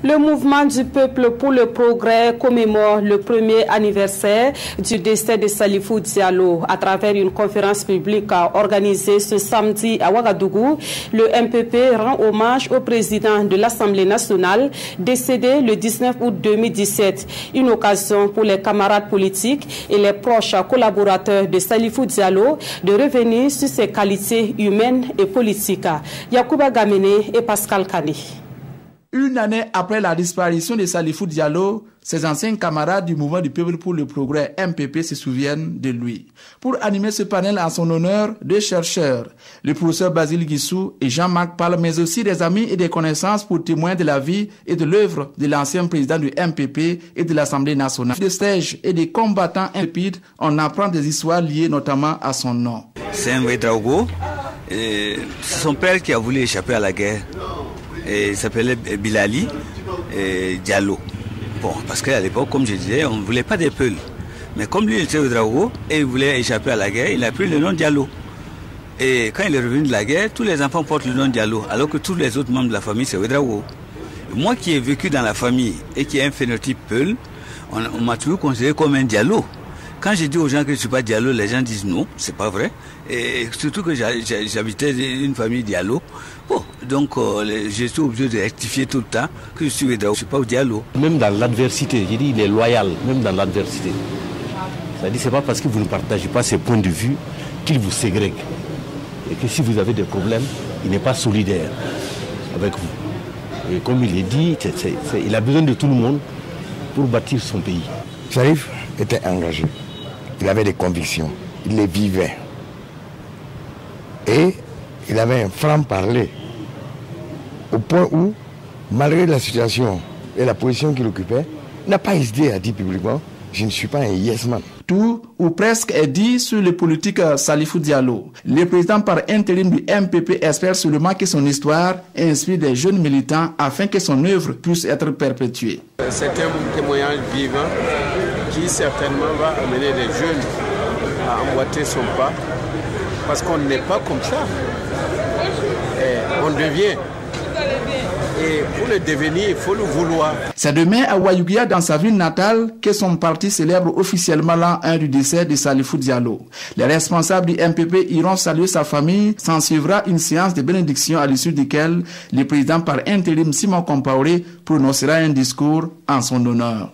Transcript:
Le mouvement du peuple pour le progrès commémore le premier anniversaire du décès de Salifou Diallo. À travers une conférence publique organisée ce samedi à Ouagadougou, le MPP rend hommage au président de l'Assemblée nationale décédé le 19 août 2017. Une occasion pour les camarades politiques et les proches collaborateurs de Salifou Diallo de revenir sur ses qualités humaines et politiques. Yacouba Gamene et Pascal Kane. Une année après la disparition de Salifou Diallo, ses anciens camarades du mouvement du peuple pour le progrès MPP se souviennent de lui. Pour animer ce panel en son honneur, deux chercheurs, le professeur Basile Guissou et Jean-Marc Pal, mais aussi des amis et des connaissances pour témoins de la vie et de l'œuvre de l'ancien président du MPP et de l'Assemblée nationale. Des stages et des combattants impides, on apprend des histoires liées notamment à son nom. C'est un vrai Drago. C'est son père qui a voulu échapper à la guerre. Et il s'appelait Bilali Diallo. Bon, parce qu'à l'époque, comme je disais, on ne voulait pas des Peuls. Mais comme lui, il était au Drago et il voulait échapper à la guerre, il a pris le nom Diallo. Et quand il est revenu de la guerre, tous les enfants portent le nom Diallo, alors que tous les autres membres de la famille, c'est Ouedraogo. Moi qui ai vécu dans la famille et qui ai un phénotype Peul, on m'a toujours considéré comme un Diallo. Quand je dis aux gens que je ne suis pas Diallo, les gens disent non, c'est pas vrai. Et surtout que j'habitais une famille Diallo. Bon, donc je suis obligé de rectifier tout le temps que je suis Ouedraogo, je ne suis pas au Diallo. Même dans l'adversité, j'ai dit il est loyal, même dans l'adversité. C'est-à-dire c'est pas parce que vous ne partagez pas ses points de vue qu'il vous ségrègue. Et que si vous avez des problèmes, il n'est pas solidaire avec vous. Et comme il est dit, il a besoin de tout le monde pour bâtir son pays. Salif était engagé. Il avait des convictions. Il les vivait. Et il avait un franc-parler. Au point où, malgré la situation et la position qu'il occupait, il n'a pas hésité à dire publiquement « Je ne suis pas un yes man ». Tout ou presque est dit sur le politique Salifou Diallo. Le président par intérim du MPP espère seulement que son histoire inspire des jeunes militants afin que son œuvre puisse être perpétuée. C'est un témoignage vivant qui certainement va amener les jeunes à emboîter son pas parce qu'on n'est pas comme ça. Et on devient. Et pour le devenir, il faut le vouloir. C'est demain à Ouayouguia, dans sa ville natale, que son parti célèbre officiellement l'an 1 du décès de Salifou Diallo. Les responsables du MPP iront saluer sa famille. S'en suivra une séance de bénédiction à l'issue duquel le président par intérim Simon Compaoré prononcera un discours en son honneur.